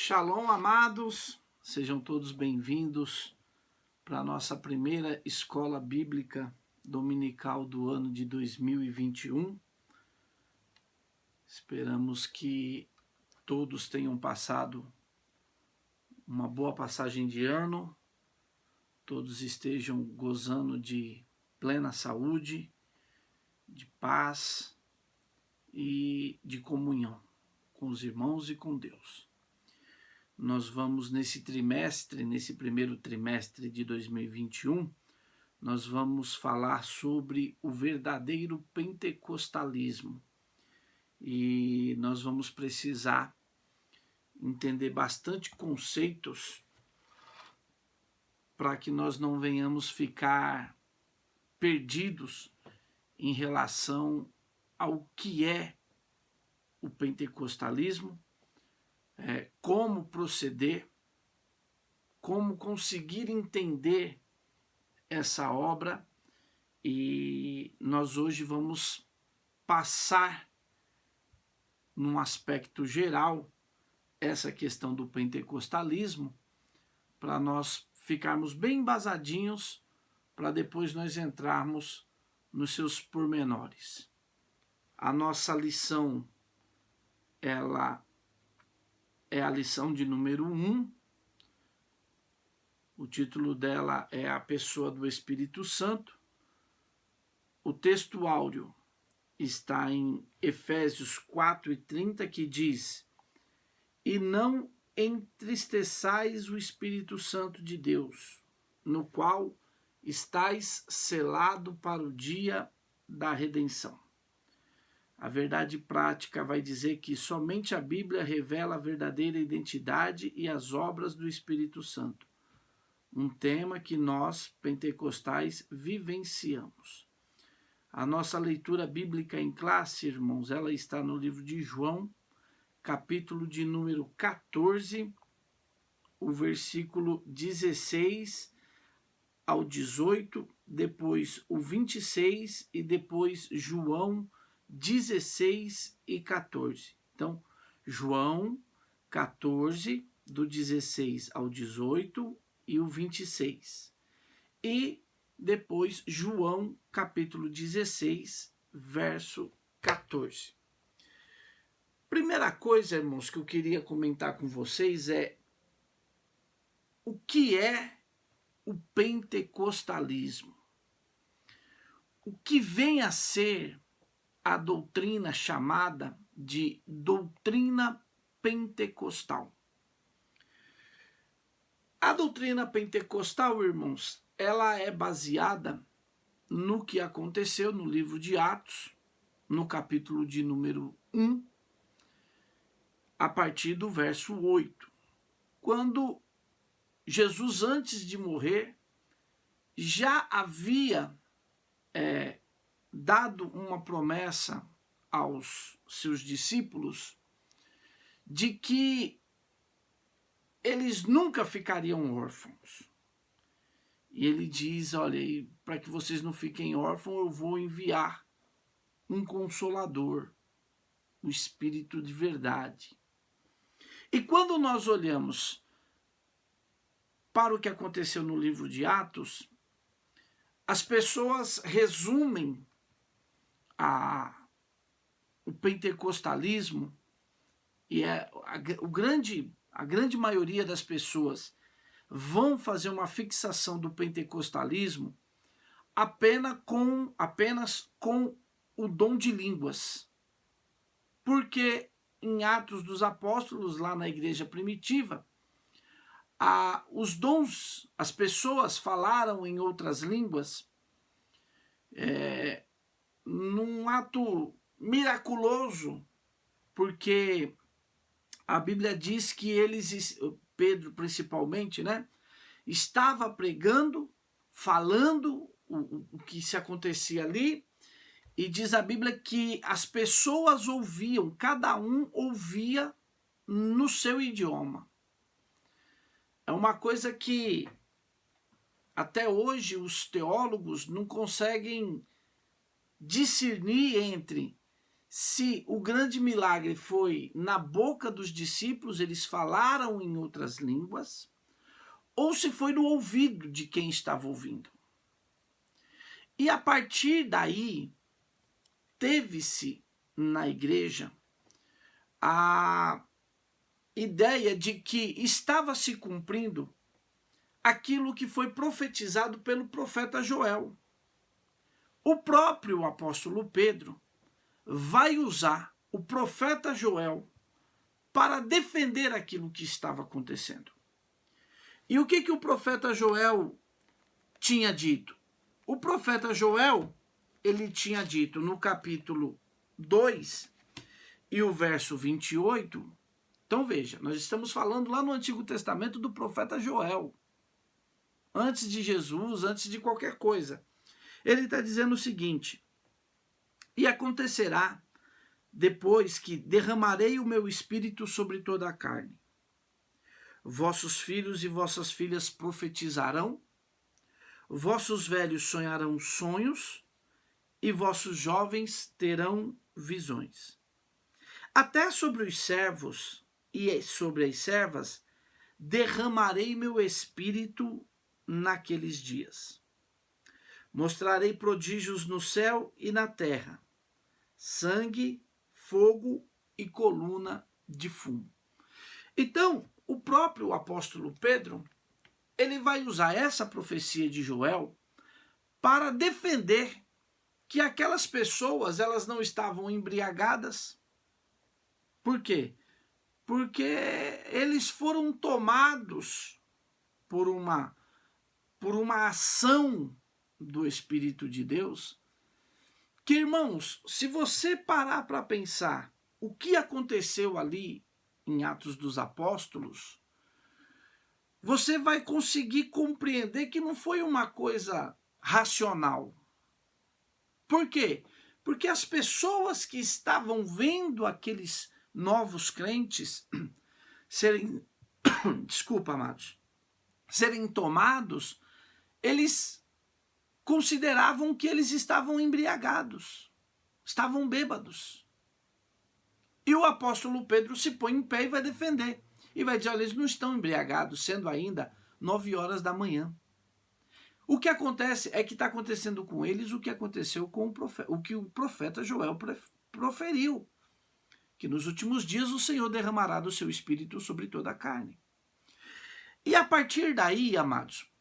Shalom, amados, sejam todos bem-vindos para a nossa primeira escola bíblica dominical do ano de 2021. Esperamos que todos tenham passado uma boa passagem de ano, todos estejam gozando de plena saúde, de paz e de comunhão com os irmãos e com Deus. Nós vamos nesse primeiro trimestre de 2021, nós vamos falar sobre o verdadeiro pentecostalismo. E nós vamos precisar entender bastante conceitos para que nós não venhamos ficar perdidos em relação ao que é o pentecostalismo, como proceder, como conseguir entender essa obra, e nós hoje vamos passar num aspecto geral essa questão do pentecostalismo para nós ficarmos bem embasadinhos para depois nós entrarmos nos seus pormenores. A nossa lição, ela é a lição de número 1. O título dela é A Pessoa do Espírito Santo. O texto áureo está em Efésios 4:30, que diz: E não entristeçais o Espírito Santo de Deus, no qual estáis selado para o dia da redenção. A verdade prática vai dizer que somente a Bíblia revela a verdadeira identidade e as obras do Espírito Santo. Um tema que nós, pentecostais, vivenciamos. A nossa leitura bíblica em classe, irmãos, ela está no livro de João, capítulo de número 14, o versículo 16 ao 18, depois o 26 e depois João 16 e 14. Então, João 14, do 16 ao 18 e o 26. E depois João, capítulo 16, verso 14. Primeira coisa, irmãos, que eu queria comentar com vocês é o que é o pentecostalismo. O que vem a ser a doutrina chamada de doutrina pentecostal. A doutrina pentecostal, irmãos, ela é baseada no que aconteceu no livro de Atos, no capítulo de número 1, a partir do verso 8, quando Jesus, antes de morrer, já havia dado uma promessa aos seus discípulos de que eles nunca ficariam órfãos. E ele diz, olha, para que vocês não fiquem órfãos, eu vou enviar um Consolador, o Espírito de verdade. E quando nós olhamos para o que aconteceu no livro de Atos, as pessoas resumem o pentecostalismo, e a grande maioria das pessoas vão fazer uma fixação do pentecostalismo apenas com o dom de línguas. Porque em Atos dos Apóstolos, lá na igreja primitiva, os dons, as pessoas falaram em outras línguas num ato miraculoso, porque a Bíblia diz que eles, Pedro principalmente, estava pregando, falando o que se acontecia ali, e diz a Bíblia que as pessoas ouviam, cada um ouvia no seu idioma. É uma coisa que até hoje os teólogos não conseguem discernir entre se o grande milagre foi na boca dos discípulos, eles falaram em outras línguas, ou se foi no ouvido de quem estava ouvindo. E a partir daí, teve-se na igreja a ideia de que estava se cumprindo aquilo que foi profetizado pelo profeta Joel. O próprio apóstolo Pedro vai usar o profeta Joel para defender aquilo que estava acontecendo. E o que o profeta Joel tinha dito? O profeta Joel, ele tinha dito no capítulo 2 e o verso 28. Então veja, nós estamos falando lá no Antigo Testamento do profeta Joel. Antes de Jesus, antes de qualquer coisa. Ele está dizendo o seguinte: e acontecerá depois que derramarei o meu espírito sobre toda a carne. Vossos filhos e vossas filhas profetizarão, vossos velhos sonharão sonhos, e vossos jovens terão visões. Até sobre os servos e sobre as servas derramarei meu espírito naqueles dias. Mostrarei prodígios no céu e na terra, sangue, fogo e coluna de fumo. Então, o próprio apóstolo Pedro, ele vai usar essa profecia de Joel para defender que aquelas pessoas, elas não estavam embriagadas. Por quê? Porque eles foram tomados por uma ação do Espírito de Deus, que, irmãos, se você parar para pensar o que aconteceu ali em Atos dos Apóstolos, você vai conseguir compreender que não foi uma coisa racional. Por quê? Porque as pessoas que estavam vendo aqueles novos crentes serem, desculpa, amados, serem tomados, eles consideravam que eles estavam embriagados, estavam bêbados. E o apóstolo Pedro se põe em pé e vai defender. E vai dizer, olha, eles não estão embriagados, sendo ainda 9 horas da manhã. O que acontece é que está acontecendo com eles o que aconteceu com o que o profeta Joel proferiu. Que nos últimos dias o Senhor derramará do seu espírito sobre toda a carne. E a partir daí, amados,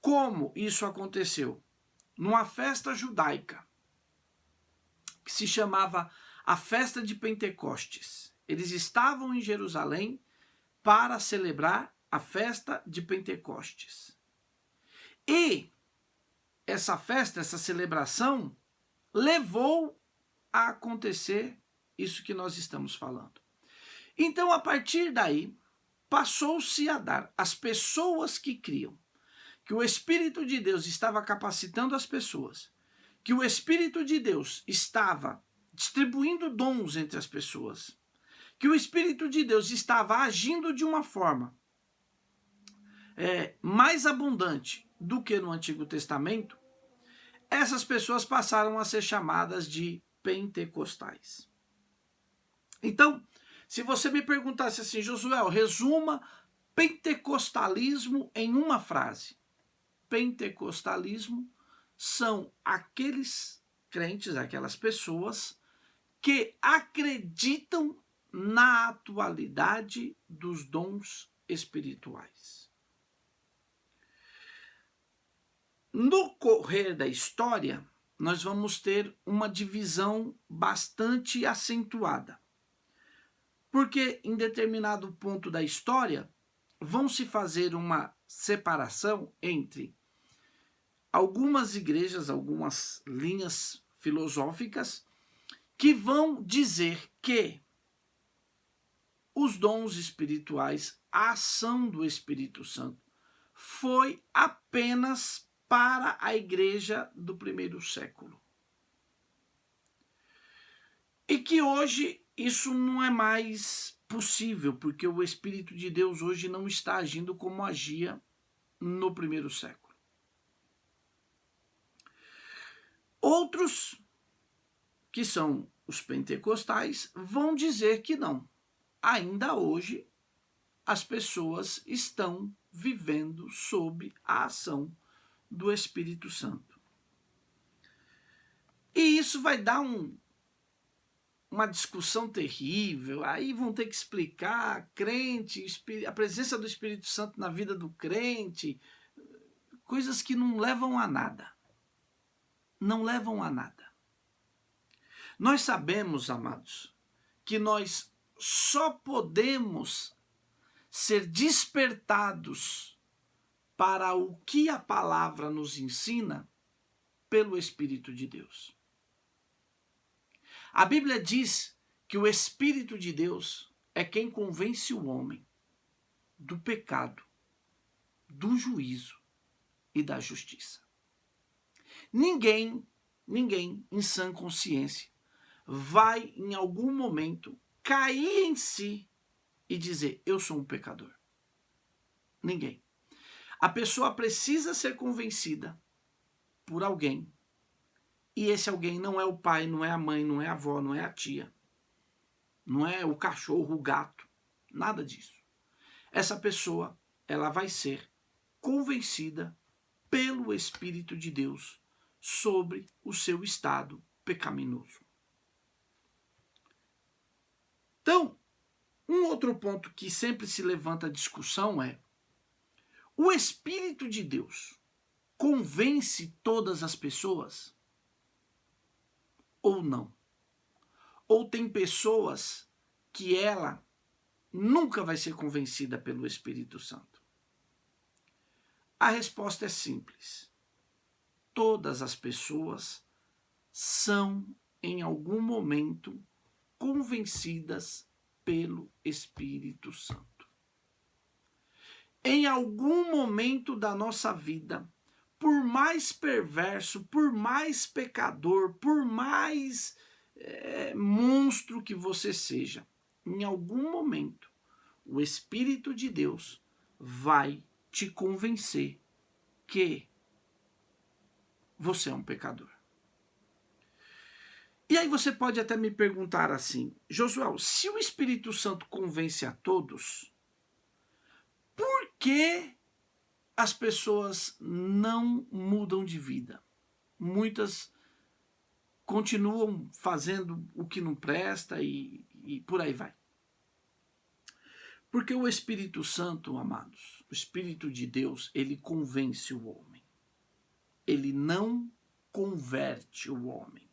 como isso aconteceu? Numa festa judaica, que se chamava a festa de Pentecostes. Eles estavam em Jerusalém para celebrar a festa de Pentecostes. E essa festa, essa celebração, levou a acontecer isso que nós estamos falando. Então, a partir daí, passou-se a dar às pessoas que criam que o Espírito de Deus estava capacitando as pessoas, que o Espírito de Deus estava distribuindo dons entre as pessoas, que o Espírito de Deus estava agindo de uma forma mais abundante do que no Antigo Testamento, essas pessoas passaram a ser chamadas de pentecostais. Então, se você me perguntasse assim, Josué, resuma pentecostalismo em uma frase. Pentecostalismo são aqueles crentes, aquelas pessoas que acreditam na atualidade dos dons espirituais. No correr da história, nós vamos ter uma divisão bastante acentuada. Porque em determinado ponto da história, vão se fazer uma separação entre algumas igrejas, algumas linhas filosóficas, que vão dizer que os dons espirituais, a ação do Espírito Santo, foi apenas para a igreja do primeiro século. E que hoje isso não é mais possível, porque o Espírito de Deus hoje não está agindo como agia no primeiro século. Outros, que são os pentecostais vão dizer que não. Ainda hoje, as pessoas estão vivendo sob a ação do Espírito Santo. E isso vai dar uma discussão terrível. Aí vão ter que explicar crente, a presença do Espírito Santo na vida do crente, coisas que não levam a nada. Não levam a nada. Nós sabemos, amados, que nós só podemos ser despertados para o que a palavra nos ensina pelo Espírito de Deus. A Bíblia diz que o Espírito de Deus é quem convence o homem do pecado, do juízo e da justiça. Ninguém em sã consciência vai em algum momento cair em si e dizer, eu sou um pecador. Ninguém. A pessoa precisa ser convencida por alguém. E esse alguém não é o pai, não é a mãe, não é a avó, não é a tia. Não é o cachorro, o gato. Nada disso. Essa pessoa, ela vai ser convencida pelo Espírito de Deus sobre o seu estado pecaminoso. Então, um outro ponto que sempre se levanta a discussão é: o Espírito de Deus convence todas as pessoas? Ou não? Ou tem pessoas que ela nunca vai ser convencida pelo Espírito Santo? A resposta é simples. Todas as pessoas são, em algum momento, convencidas pelo Espírito Santo. Em algum momento da nossa vida, por mais perverso, por mais pecador, por mais monstro que você seja, em algum momento, o Espírito de Deus vai te convencer que você é um pecador. E aí você pode até me perguntar assim, Josué, se o Espírito Santo convence a todos, por que as pessoas não mudam de vida? Muitas continuam fazendo o que não presta e por aí vai. Porque o Espírito Santo, amados, o Espírito de Deus, ele convence o homem. Ele não converte o homem.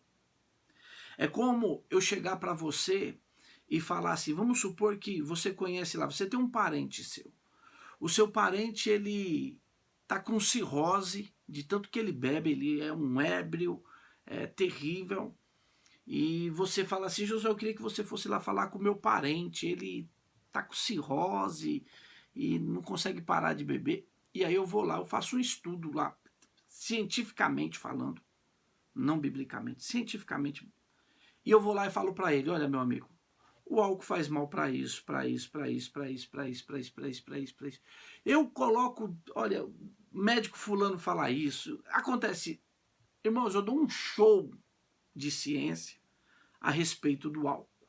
É como eu chegar para você e falar assim, vamos supor que você conhece lá, você tem um parente seu. O seu parente, ele tá com cirrose, de tanto que ele bebe, ele é um ébrio, terrível. E você fala assim, José, eu queria que você fosse lá falar com o meu parente, ele tá com cirrose e não consegue parar de beber. E aí eu vou lá, eu faço um estudo lá, cientificamente falando, não biblicamente, cientificamente. E eu vou lá e falo para ele, olha, meu amigo, o álcool faz mal para isso, para isso, para isso, para isso, para isso, para isso, para isso, para isso, para isso. Eu coloco, olha, médico fulano fala isso. Acontece, irmãos, eu dou um show de ciência a respeito do álcool.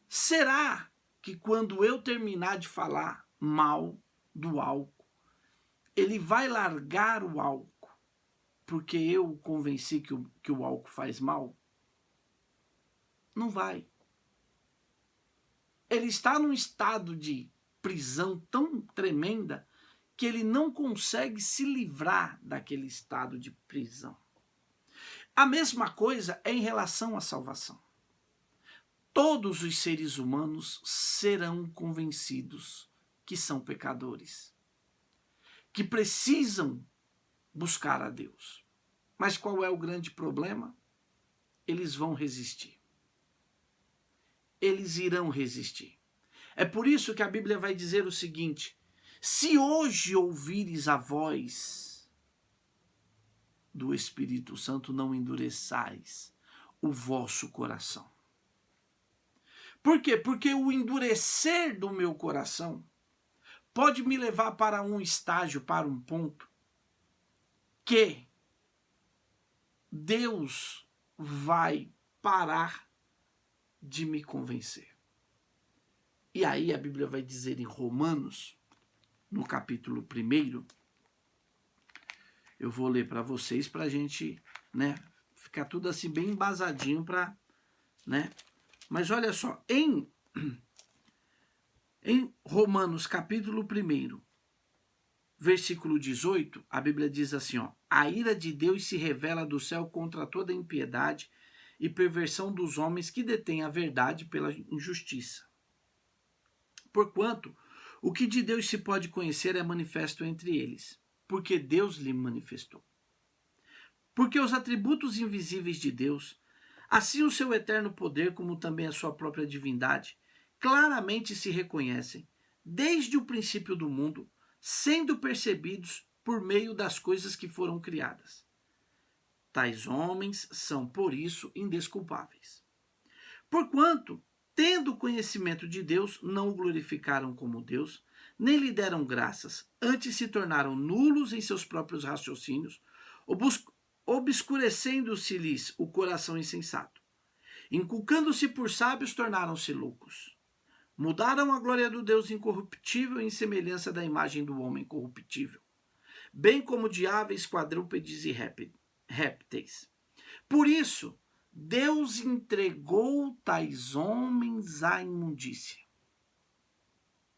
Será que quando eu terminar de falar mal do álcool, ele vai largar o álcool porque eu o convenci que o álcool faz mal? Não vai. Ele está num estado de prisão tão tremenda que ele não consegue se livrar daquele estado de prisão. A mesma coisa é em relação à salvação. Todos os seres humanos serão convencidos que são pecadores, que precisam buscar a Deus. Mas qual é o grande problema? Eles vão resistir. Eles irão resistir. É por isso que a Bíblia vai dizer o seguinte: se hoje ouvires a voz do Espírito Santo, não endureçais o vosso coração. Por quê? Porque o endurecer do meu coração pode me levar para um estágio, para um ponto, que Deus vai parar de me convencer. E aí a Bíblia vai dizer em Romanos, no capítulo 1, eu vou ler para vocês para a gente, né, ficar tudo assim bem embasadinho para, né? Mas olha só, em Romanos capítulo 1, versículo 18, a Bíblia diz assim, ó: a ira de Deus se revela do céu contra toda impiedade e perversão dos homens que detêm a verdade pela injustiça. Porquanto, o que de Deus se pode conhecer é manifesto entre eles, porque Deus lhe manifestou. Porque os atributos invisíveis de Deus, assim o seu eterno poder como também a sua própria divindade, claramente se reconhecem, desde o princípio do mundo, sendo percebidos por meio das coisas que foram criadas. Tais homens são, por isso, indesculpáveis. Porquanto, tendo conhecimento de Deus, não o glorificaram como Deus, nem lhe deram graças, antes se tornaram nulos em seus próprios raciocínios, obscurecendo-se-lhes o coração insensato. Inculcando-se por sábios, tornaram-se loucos. Mudaram a glória do Deus incorruptível em semelhança da imagem do homem corruptível, bem como de aves, quadrúpedes e répteis. Por isso, Deus entregou tais homens à imundícia,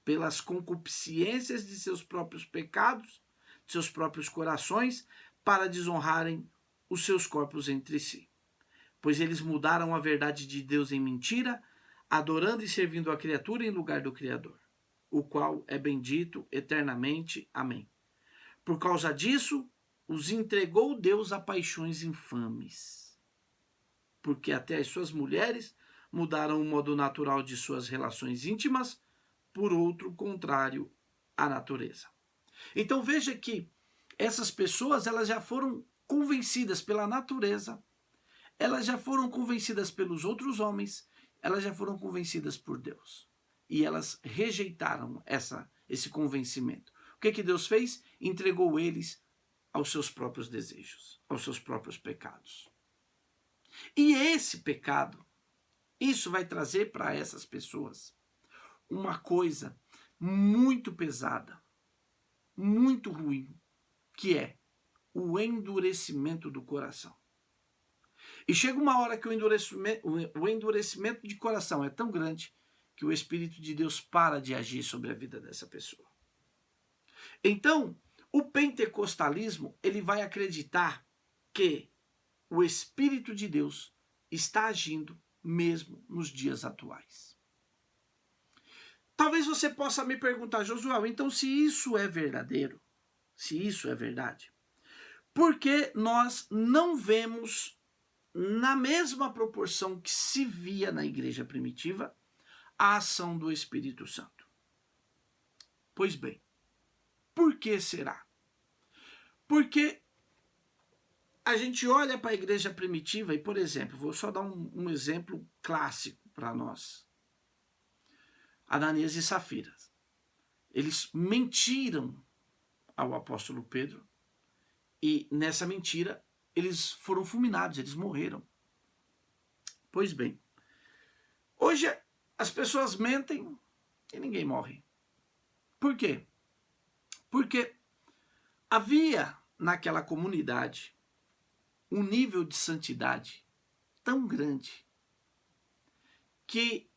pelas concupiscências de seus próprios pecados, de seus próprios corações, para desonrarem os seus corpos entre si. Pois eles mudaram a verdade de Deus em mentira, adorando e servindo a criatura em lugar do Criador, o qual é bendito eternamente. Amém. Por causa disso, os entregou Deus a paixões infames, porque até as suas mulheres mudaram o modo natural de suas relações íntimas por outro contrário à natureza. Então veja que essas pessoas, elas já foram convencidas pela natureza, elas já foram convencidas pelos outros homens, elas já foram convencidas por Deus. E elas rejeitaram esse convencimento. O que Deus fez? Entregou eles aos seus próprios desejos, aos seus próprios pecados. E esse pecado, isso vai trazer para essas pessoas uma coisa muito pesada, muito ruim, que é o endurecimento do coração. E chega uma hora que o endurecimento de coração é tão grande que o Espírito de Deus para de agir sobre a vida dessa pessoa. Então, o pentecostalismo, ele vai acreditar que o Espírito de Deus está agindo mesmo nos dias atuais. Talvez você possa me perguntar, Josué, então se isso é verdadeiro, se isso é verdade, por que nós não vemos na mesma proporção que se via na igreja primitiva a ação do Espírito Santo? Pois bem, por que será? Porque a gente olha para a igreja primitiva e, por exemplo, vou só dar um exemplo clássico para nós. Ananias e Safira. Eles mentiram ao apóstolo Pedro e nessa mentira eles foram fulminados, eles morreram. Pois bem, hoje as pessoas mentem e ninguém morre. Por quê? Porque havia naquela comunidade um nível de santidade tão grande que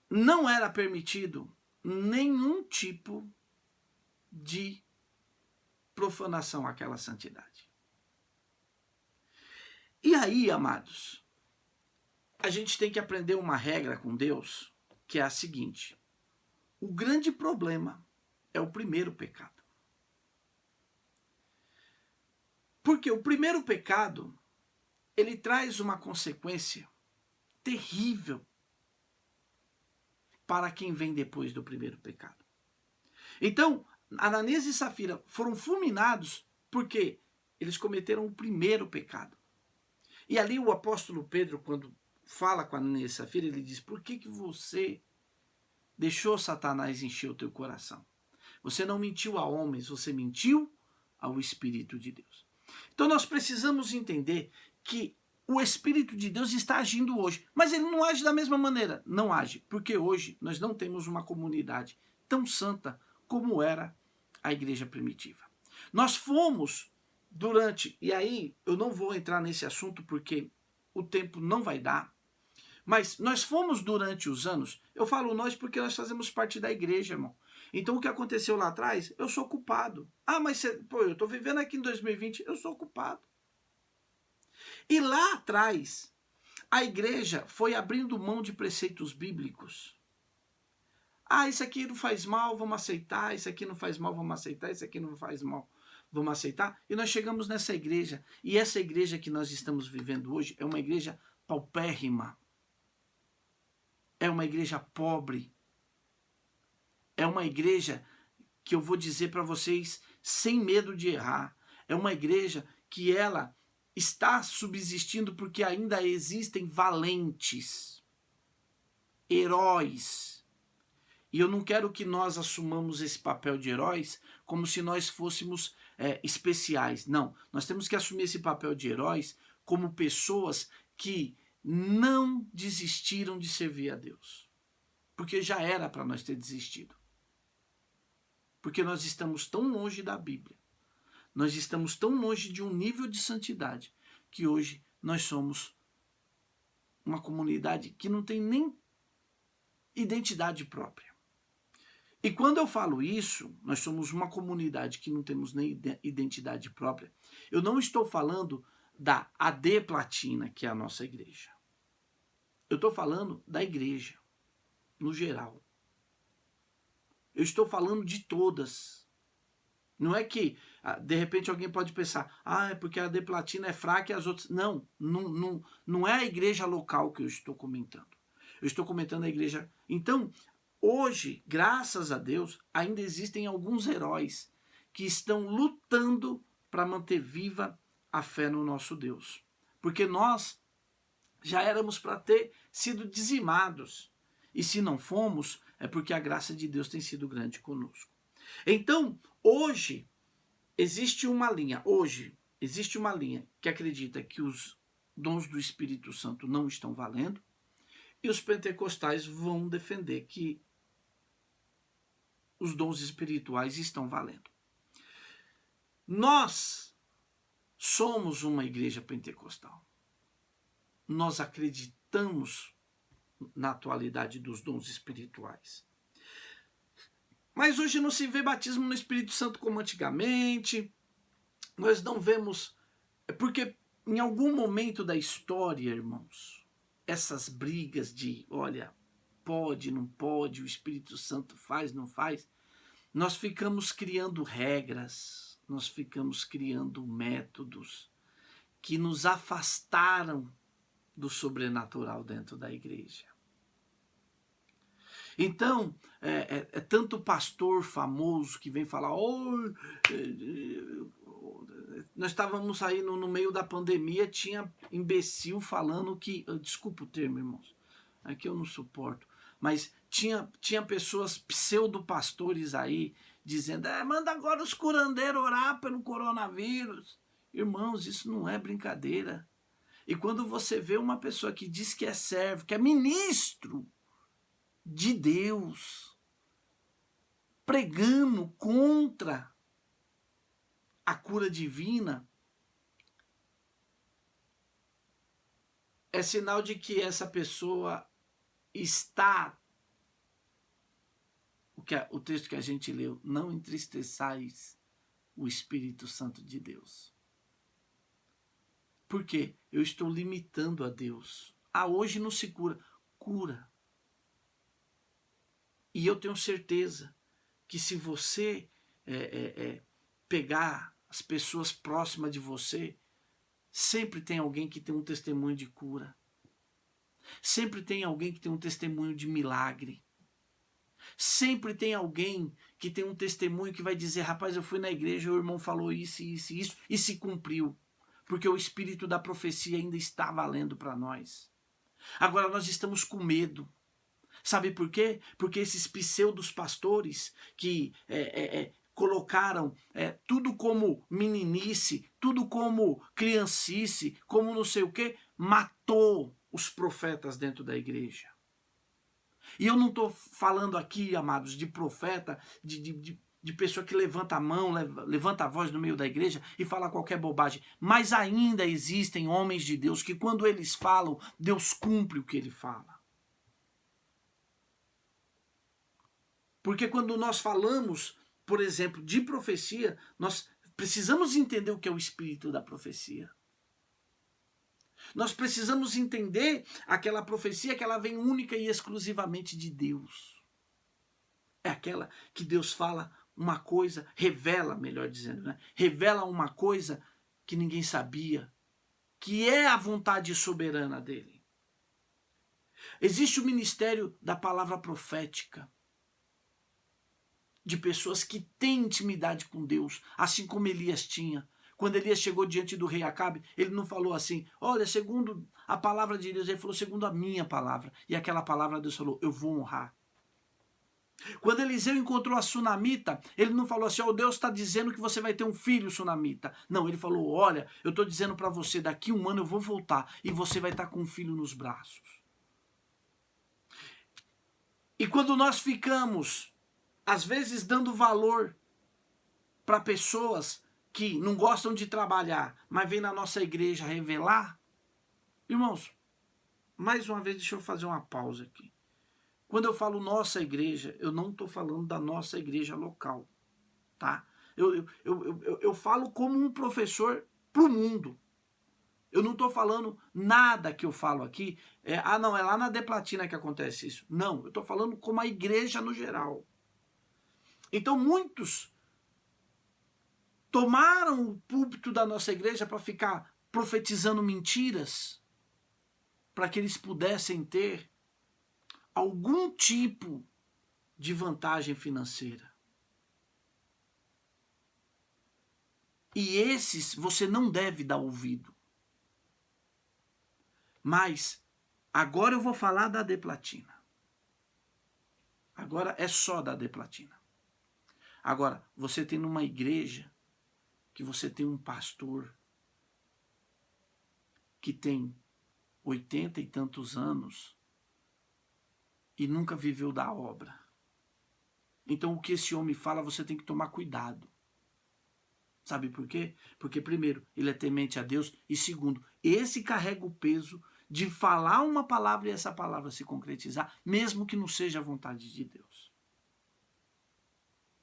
não era permitido nenhum tipo de profanação àquela santidade. E aí, amados, a gente tem que aprender uma regra com Deus, que é a seguinte: o grande problema é o primeiro pecado. Porque o primeiro pecado, ele traz uma consequência terrível para quem vem depois do primeiro pecado. Então, Ananias e Safira foram fulminados porque eles cometeram o primeiro pecado. E ali o apóstolo Pedro, quando fala com Ananias e Safira, ele diz: por que você deixou Satanás encher o teu coração? Você não mentiu a homens, você mentiu ao Espírito de Deus. Então nós precisamos entender que o Espírito de Deus está agindo hoje. Mas ele não age da mesma maneira. Não age, porque hoje nós não temos uma comunidade tão santa como era a igreja primitiva. Nós fomos durante, e aí eu não vou entrar nesse assunto porque o tempo não vai dar, mas nós fomos durante os anos, eu falo nós porque nós fazemos parte da igreja, irmão. Então o que aconteceu lá atrás, eu sou culpado. Ah, mas eu estou vivendo aqui em 2020, eu sou culpado. E lá atrás, a igreja foi abrindo mão de preceitos bíblicos. Ah, isso aqui não faz mal, vamos aceitar. Isso aqui não faz mal, vamos aceitar. Isso aqui não faz mal, vamos aceitar. E nós chegamos nessa igreja. E essa igreja que nós estamos vivendo hoje é uma igreja paupérrima. É uma igreja pobre. É uma igreja que eu vou dizer para vocês sem medo de errar. É uma igreja que ela está subsistindo porque ainda existem valentes, heróis. E eu não quero que nós assumamos esse papel de heróis como se nós fôssemos especiais. Não, nós temos que assumir esse papel de heróis como pessoas que não desistiram de servir a Deus. Porque já era para nós ter desistido. Porque nós estamos tão longe da Bíblia. Nós estamos tão longe de um nível de santidade que hoje nós somos uma comunidade que não tem nem identidade própria. E quando eu falo isso, nós somos uma comunidade que não temos nem identidade própria, eu não estou falando da AD Platina, que é a nossa igreja. Eu estou falando da igreja, no geral. Eu estou falando de todas. Não é que, de repente, alguém pode pensar, é porque a AD Platina é fraca e as outras... Não é a igreja local que eu estou comentando. Eu estou comentando a igreja... Então, hoje, graças a Deus, ainda existem alguns heróis que estão lutando para manter viva a fé no nosso Deus. Porque nós já éramos para ter sido dizimados. E se não fomos, é porque a graça de Deus tem sido grande conosco. Então, hoje, existe uma linha que acredita que os dons do Espírito Santo não estão valendo, e os pentecostais vão defender que os dons espirituais estão valendo. Nós somos uma igreja pentecostal. Nós acreditamos na atualidade dos dons espirituais. Mas hoje não se vê batismo no Espírito Santo como antigamente. Nós não vemos... Porque em algum momento da história, irmãos, essas brigas de, olha, pode, não pode, o Espírito Santo faz, não faz, nós ficamos criando regras, nós ficamos criando métodos que nos afastaram do sobrenatural dentro da igreja. Então, tanto pastor famoso que vem falar, nós estávamos aí no meio da pandemia, tinha imbecil falando que, desculpa o termo, irmãos, é que eu não suporto, mas tinha pessoas pseudo-pastores aí dizendo, manda agora os curandeiros orar pelo coronavírus. Irmãos, isso não é brincadeira. E quando você vê uma pessoa que diz que é servo, que é ministro de Deus, pregando contra a cura divina, é sinal de que essa pessoa está, o texto que a gente leu, não entristeçais o Espírito Santo de Deus. Por quê? Eu estou limitando a Deus. Hoje não se cura. Cura. E eu tenho certeza que se você pegar as pessoas próximas de você, sempre tem alguém que tem um testemunho de cura. Sempre tem alguém que tem um testemunho de milagre. Sempre tem alguém que tem um testemunho que vai dizer, rapaz, eu fui na igreja, o irmão falou isso, isso, isso, e se cumpriu. Porque o espírito da profecia ainda está valendo para nós. Agora nós estamos com medo. Sabe por quê? Porque esses pseudos pastores que colocaram tudo como meninice, tudo como criancice, como não sei o quê, matou os profetas dentro da igreja. E eu não estou falando aqui, amados, de profeta, de pessoa que levanta a mão, levanta a voz no meio da igreja e fala qualquer bobagem. Mas ainda existem homens de Deus que quando eles falam, Deus cumpre o que ele fala. Porque quando nós falamos, por exemplo, de profecia, nós precisamos entender o que é o espírito da profecia. Nós precisamos entender aquela profecia que ela vem única e exclusivamente de Deus. É aquela que Deus fala uma coisa, revela, melhor dizendo, né? Revela uma coisa que ninguém sabia, que é a vontade soberana dele. Existe o ministério da palavra profética, de pessoas que têm intimidade com Deus, assim como Elias tinha. Quando Elias chegou diante do rei Acabe, ele não falou assim, olha, segundo a palavra de Deus, ele falou segundo a minha palavra. E aquela palavra Deus falou, eu vou honrar. Quando Eliseu encontrou a sunamita, ele não falou assim, Deus está dizendo que você vai ter um filho sunamita. Não, ele falou, olha, eu estou dizendo para você, daqui um ano eu vou voltar e você vai estar com um filho nos braços. E quando nós ficamos, às vezes, dando valor para pessoas que não gostam de trabalhar, mas vêm na nossa igreja revelar, irmãos, mais uma vez deixa eu fazer uma pausa aqui. Quando eu falo nossa igreja, eu não estou falando da nossa igreja local, tá? Eu falo como um professor para o mundo. Eu não estou falando nada que eu falo aqui, não, é lá na De Platina que acontece isso. Não, eu estou falando como a igreja no geral. Então muitos tomaram o púlpito da nossa igreja para ficar profetizando mentiras, para que eles pudessem ter algum tipo de vantagem financeira. E esses você não deve dar ouvido. Mas agora eu vou falar da De Platina. Agora é só da De Platina. Agora, você tem numa igreja que você tem um pastor que tem 80 e tantos anos e nunca viveu da obra. Então o que esse homem fala, você tem que tomar cuidado. Sabe por quê? Porque primeiro, ele é temente a Deus e segundo, esse carrega o peso de falar uma palavra e essa palavra se concretizar, mesmo que não seja a vontade de Deus.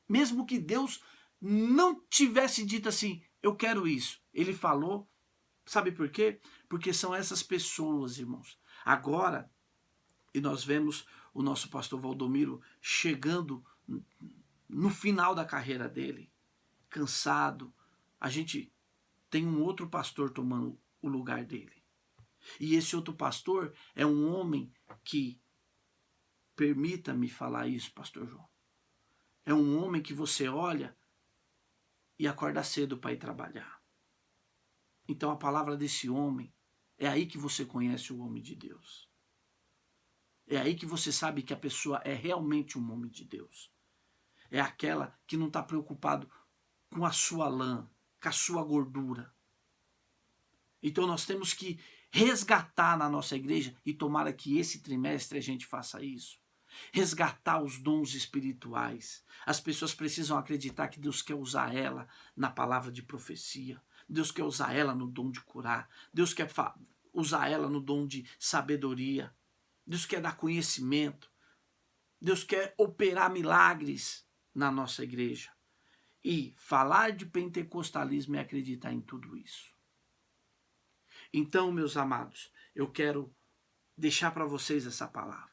Mesmo que Deus não tivesse dito assim, eu quero isso. Ele falou, sabe por quê? Porque são essas pessoas, irmãos. Agora, e nós vemos o nosso pastor Valdomiro chegando no final da carreira dele, cansado. A gente tem um outro pastor tomando o lugar dele. E esse outro pastor é um homem que, permita-me falar isso, pastor João, é um homem que você olha e acorda cedo para ir trabalhar. Então a palavra desse homem, é aí que você conhece o homem de Deus. É aí que você sabe que a pessoa é realmente um homem de Deus. É aquela que não está preocupado com a sua lã, com a sua gordura. Então nós temos que resgatar na nossa igreja, e tomara que esse trimestre a gente faça isso. Resgatar os dons espirituais. As pessoas precisam acreditar que Deus quer usar ela na palavra de profecia. Deus quer usar ela no dom de curar. Deus quer usar ela no dom de sabedoria. Deus quer dar conhecimento. Deus quer operar milagres na nossa igreja. E falar de pentecostalismo é acreditar em tudo isso. Então, meus amados, eu quero deixar para vocês essa palavra.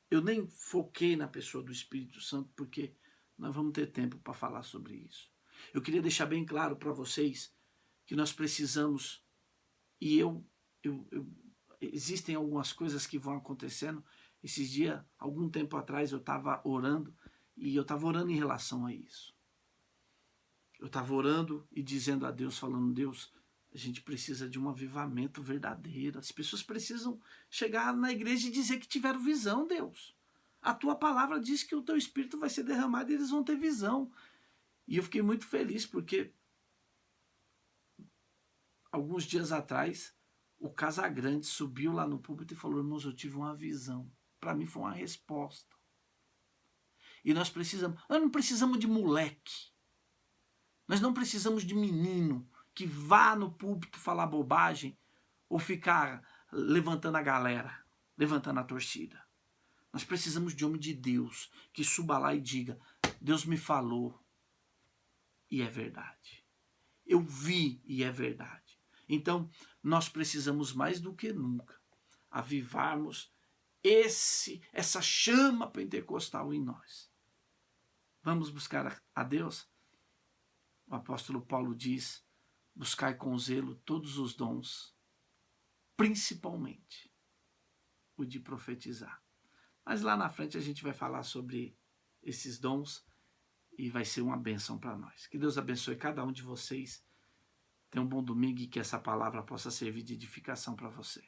Eu nem foquei na pessoa do Espírito Santo, porque nós vamos ter tempo para falar sobre isso. Eu queria deixar bem claro para vocês que nós precisamos, e existem algumas coisas que vão acontecendo. Esses dias, algum tempo atrás, eu estava orando, e eu estava orando em relação a isso. Eu estava orando e dizendo a Deus, falando, Deus, a gente precisa de um avivamento verdadeiro. As pessoas precisam chegar na igreja e dizer que tiveram visão, Deus. A tua palavra diz que o teu espírito vai ser derramado e eles vão ter visão. E eu fiquei muito feliz porque alguns dias atrás o Casagrande subiu lá no púlpito e falou: irmãos, eu tive uma visão. Para mim foi uma resposta. E nós não precisamos de moleque. Nós não precisamos de menino que vá no púlpito falar bobagem ou ficar levantando a galera, levantando a torcida. Nós precisamos de homem de Deus que suba lá e diga: Deus me falou e é verdade. Eu vi e é verdade. Então, nós precisamos mais do que nunca avivarmos essa chama pentecostal em nós. Vamos buscar a Deus? O apóstolo Paulo diz: buscai com zelo todos os dons, principalmente o de profetizar. Mas lá na frente a gente vai falar sobre esses dons e vai ser uma bênção para nós. Que Deus abençoe cada um de vocês. Tenha um bom domingo e que essa palavra possa servir de edificação para você.